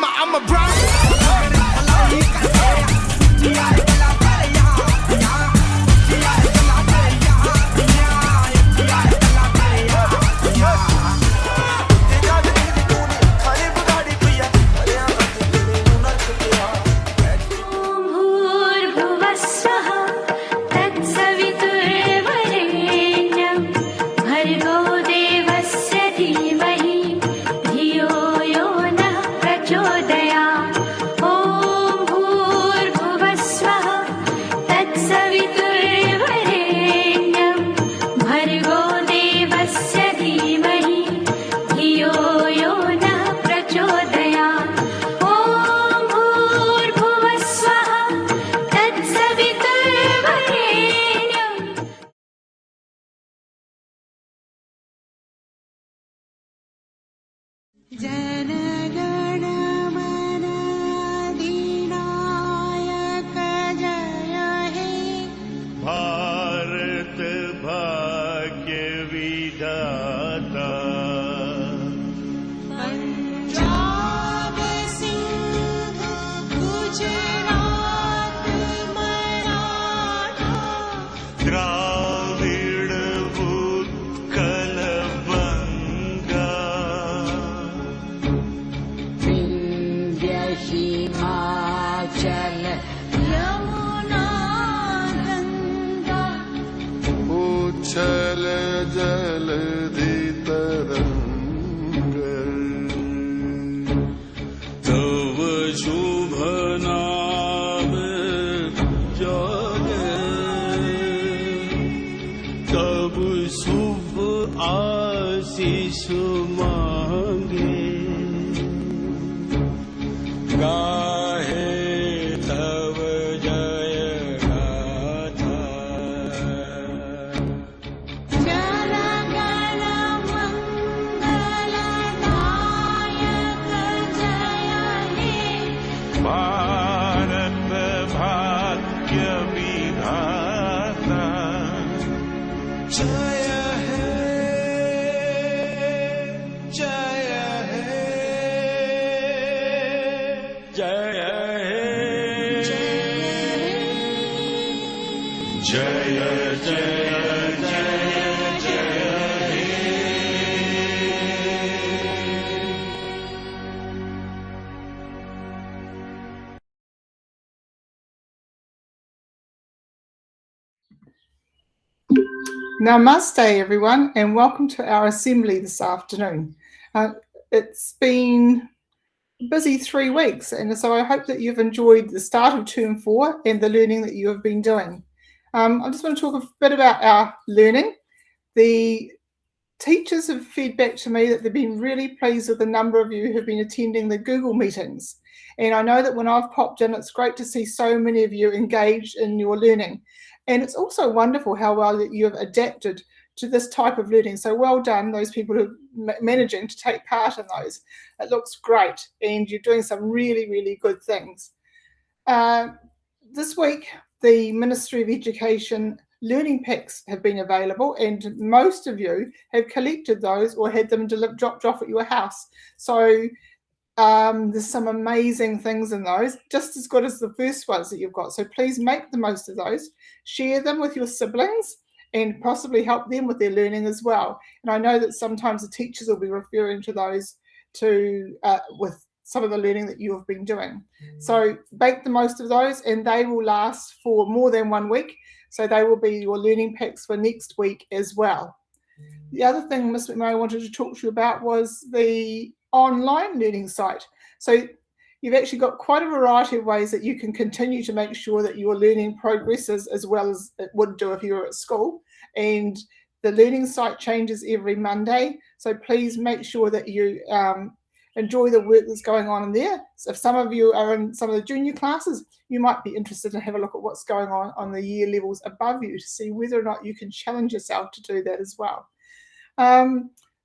I'm a brand. Namaste, everyone, and welcome to our assembly this afternoon. It's been a busy 3 weeks, and so I hope that you've enjoyed the start of Term 4 and the learning that you have been doing. I just want to talk a bit about our learning. The teachers have fed back to me that they've been really pleased with the number of you who've been attending the Google meetings. And I know that when I've popped in, it's great to see so many of you engaged in your learning. And it's also wonderful how well that you have adapted to this type of learning. So well done, those people who are managing to take part in those. It looks great, and you're doing some really, really good things. This week, the Ministry of Education learning packs have been available, and most of you have collected those or had them dropped off at your house. So there's some amazing things in those, just as good as the first ones that you've got. So please make the most of those, share them with your siblings, and possibly help them with their learning as well. And I know that sometimes the teachers will be referring to those with some of the learning that you have been doing. So make the most of those, and they will last for more than 1 week. So they will be your learning packs for next week as well. The other thing Ms. McMurray wanted to talk to you about was the online learning site. So you've actually got quite a variety of ways that you can continue to make sure that your learning progresses as well as it would do if you were at school. And the learning site changes every Monday. So please make sure that you enjoy the work that's going on in there. So if some of you are in some of the junior classes, you might be interested in have a look at what's going on the year levels above you to see whether or not you can challenge yourself to do that as well.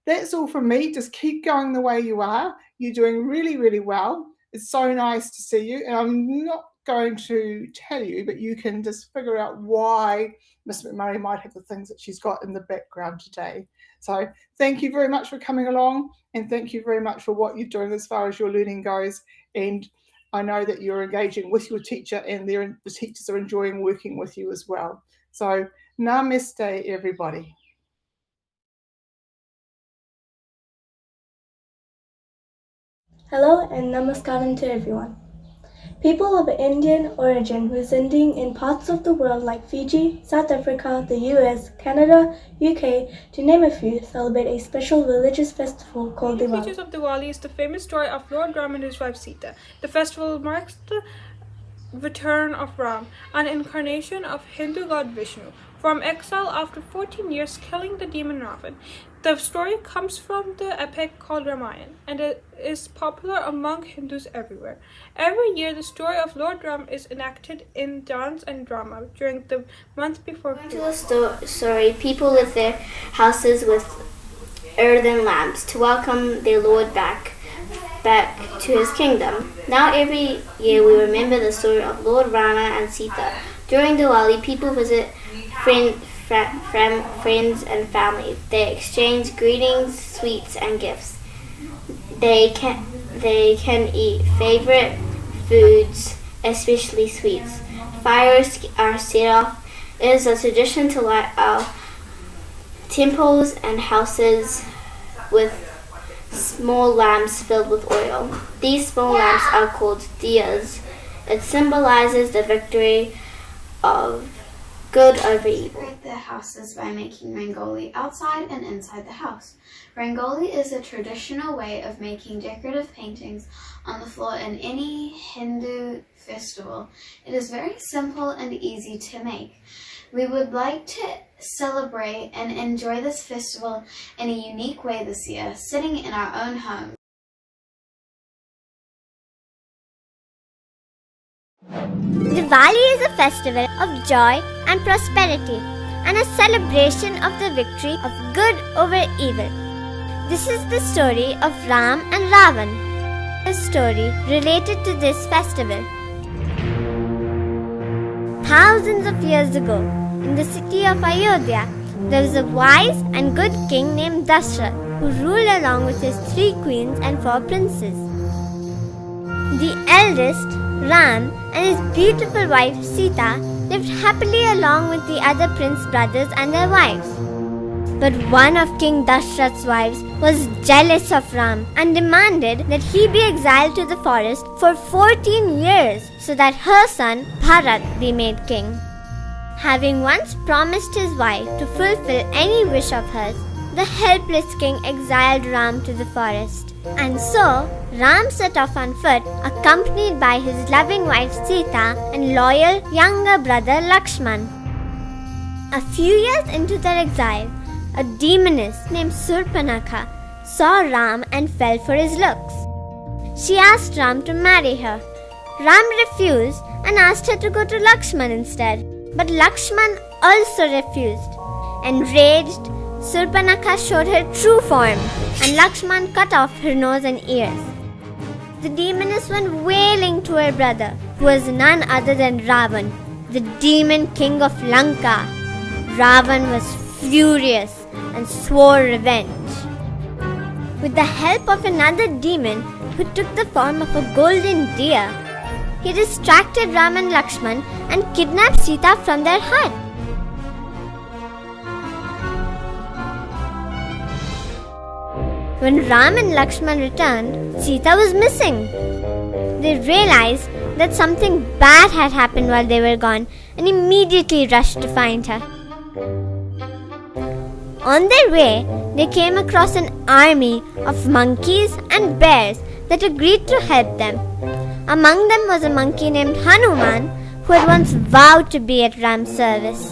That's all from me. Just keep going the way you are. You're doing really, really well. It's so nice to see you. And I'm not going to tell you, but you can just figure out why Miss McMurray might have the things that she's got in the background today. So thank you very much for coming along, and thank you very much for what you're doing as far as your learning goes. And I know that you're engaging with your teacher, and the teachers are enjoying working with you as well. So namaste, everybody. Hello and namaskaram to everyone. People of Indian origin residing in parts of the world like Fiji, South Africa, the US, Canada, UK, to name a few, celebrate a special religious festival called Diwali. One of the features of Diwali is the famous story of Lord Ram and his wife Sita. The festival marks the return of Ram, an incarnation of Hindu god Vishnu, from exile after 14 years killing the demon Ravan. The story comes from the epic called Ramayana, and it is popular among Hindus everywhere. Every year, the story of Lord Ram is enacted in dance and drama during the month before According to the story, people lit their houses with earthen lamps to welcome their Lord back to his kingdom. Now every year we remember the story of Lord Rama and Sita. During Diwali, people visit friends and family. They exchange greetings, sweets, and gifts. They can eat favorite foods, especially sweets. Fires are set off. It is a tradition to light our temples and houses with small lamps filled with oil. These small lamps are called diyas. It symbolizes the victory of good over evil. Decorate their houses by making rangoli outside and inside the house. Rangoli is a traditional way of making decorative paintings on the floor in any Hindu festival. It is very simple and easy to make. We would like to celebrate and enjoy this festival in a unique way this year, sitting in our own home. Diwali is a festival of joy and prosperity and a celebration of the victory of good over evil. This is the story of Ram and Ravan, a story related to this festival. Thousands of years ago, in the city of Ayodhya, there was a wise and good king named Dashrath who ruled along with his 3 queens and 4 princes. The eldest, Ram, and his beautiful wife Sita lived happily along with the other prince brothers and their wives. But one of King Dashrath's wives was jealous of Ram and demanded that he be exiled to the forest for 14 years so that her son Bharat be made king. Having once promised his wife to fulfill any wish of hers, the helpless king exiled Ram to the forest. And so, Ram set off on foot, accompanied by his loving wife Sita and loyal younger brother Lakshman. A few years into their exile, a demoness named Surpanakha saw Ram and fell for his looks. She asked Ram to marry her. Ram refused and asked her to go to Lakshman instead. But Lakshman also refused. Enraged, Surpanakha showed her true form, and Lakshman cut off her nose and ears. The demoness went wailing to her brother, who was none other than Ravan, the demon king of Lanka. Ravan was furious and swore revenge. With the help of another demon who took the form of a golden deer, he distracted Ram and Lakshman and kidnapped Sita from their hut. When Ram and Lakshman returned, Sita was missing. They realized that something bad had happened while they were gone and immediately rushed to find her. On their way, they came across an army of monkeys and bears that agreed to help them. Among them was a monkey named Hanuman, who had once vowed to be at Ram's service.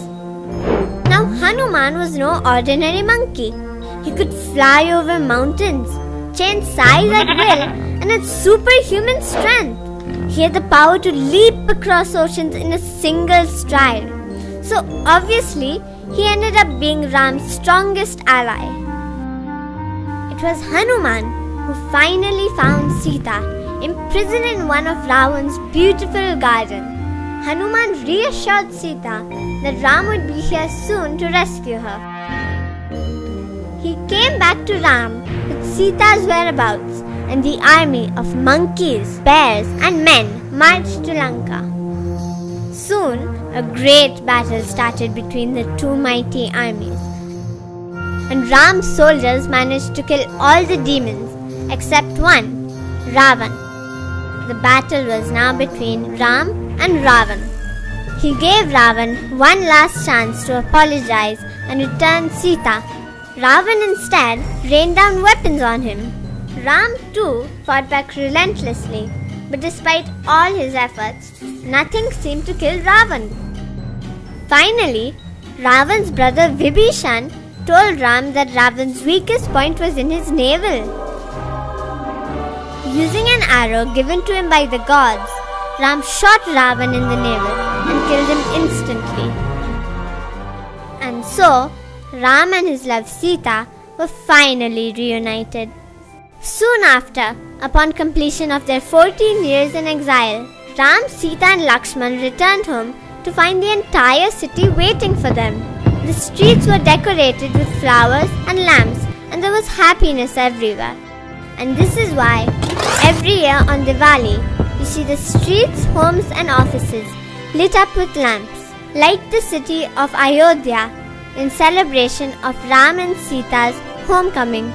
Now Hanuman was no ordinary monkey. He could fly over mountains, change size at will, and had superhuman strength. He had the power to leap across oceans in a single stride. So obviously, he ended up being Ram's strongest ally. It was Hanuman who finally found Sita, imprisoned in one of Ravan's beautiful gardens. Hanuman reassured Sita that Ram would be here soon to rescue her. He came back to Ram with Sita's whereabouts, and the army of monkeys, bears, and men marched to Lanka. Soon, a great battle started between the two mighty armies, and Ram's soldiers managed to kill all the demons except one, Ravan. The battle was now between Ram and Ravan. He gave Ravan one last chance to apologize and return Sita. Ravan instead rained down weapons on him. Ram too fought back relentlessly, but despite all his efforts, nothing seemed to kill Ravan. Finally, Ravan's brother Vibhishan told Ram that Ravan's weakest point was in his navel. Using an arrow given to him by the gods, Ram shot Ravan in the navel and killed him instantly. And so, Ram and his love Sita were finally reunited. Soon after, upon completion of their 14 years in exile, Ram, Sita and Lakshman returned home to find the entire city waiting for them. The streets were decorated with flowers and lamps, and there was happiness everywhere. And this is why, every year on Diwali, you see the streets, homes and offices lit up with lamps, like the city of Ayodhya, in celebration of Ram and Sita's homecoming.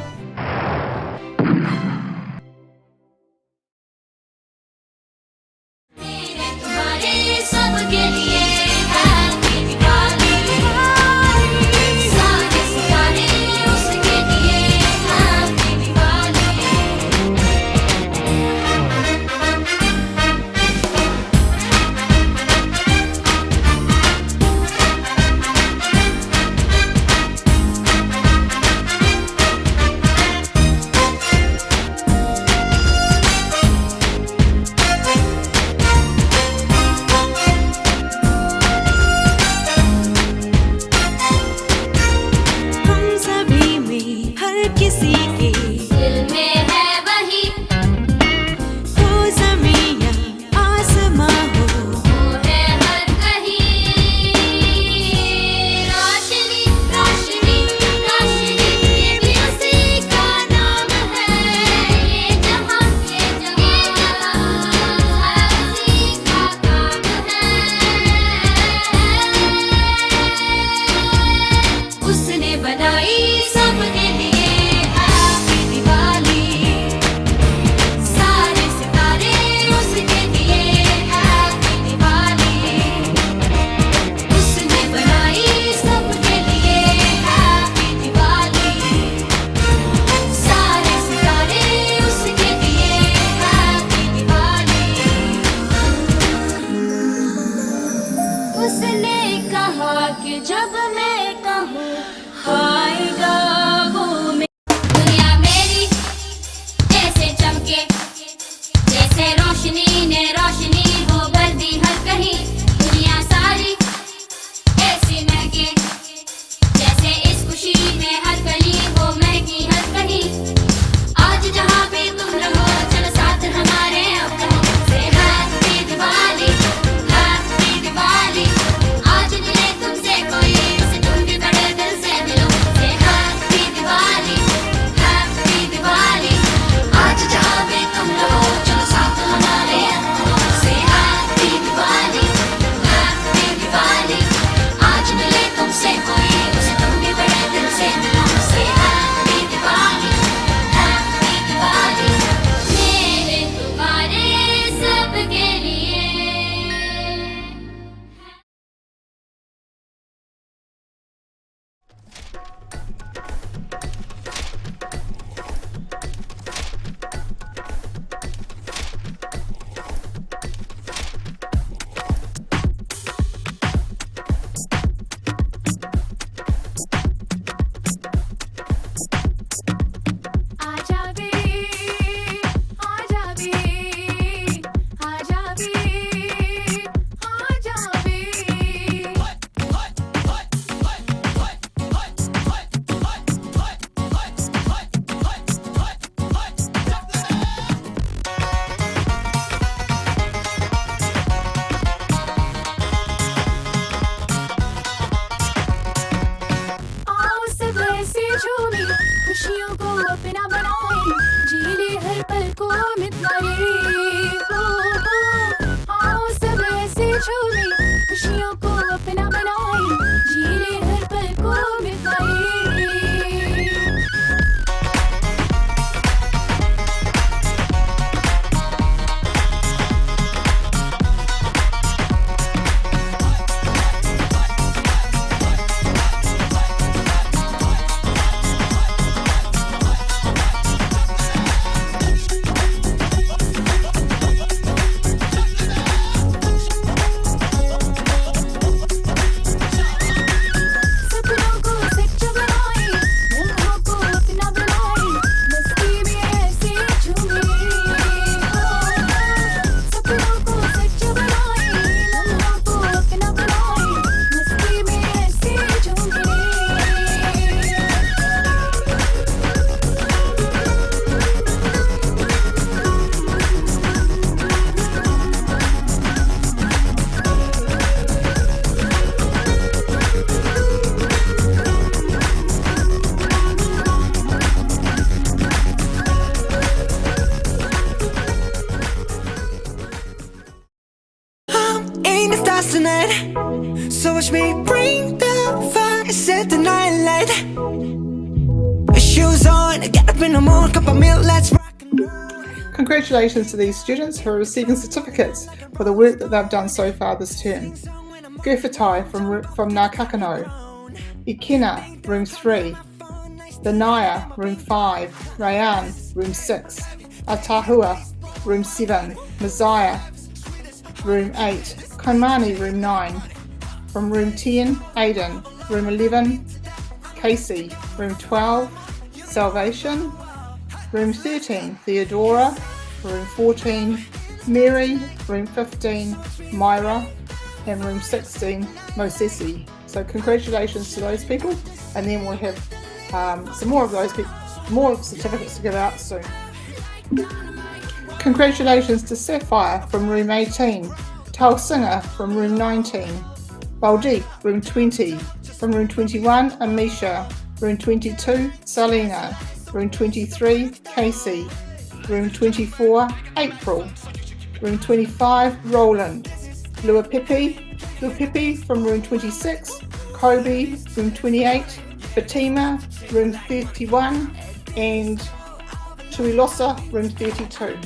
stars tonight. So watch me bring the fire, set the night light. Shoes on, get up in the morning, cup of milk, let's rock and roll. Congratulations to these students who are receiving certificates for the work that they've done so far this term. Gurfatai from Ngākakano, Ikena, room 3, Benaya, room 5, Rayan, room 6, Atahua, room 7, Messiah, room 8, Kaimani, room 9, from room 10, Aidan, room 11, Casey, room 12, Salvation, room 13, Theodora, room 14, Mary, room 15, Myra, and room 16, Mosesi. So congratulations to those people, and then we'll have some more of those people, more certificates to give out soon. Congratulations to Sapphire from room 18, Tal Singer from room 19, Baldeep, room 20, from room 21, Amisha, room 22, Salina, room 23, Casey, room 24, April, room 25, Roland, Luapipi from room 26, Kobe, room 28, Fatima, room 31, and Tuilosa, room 32.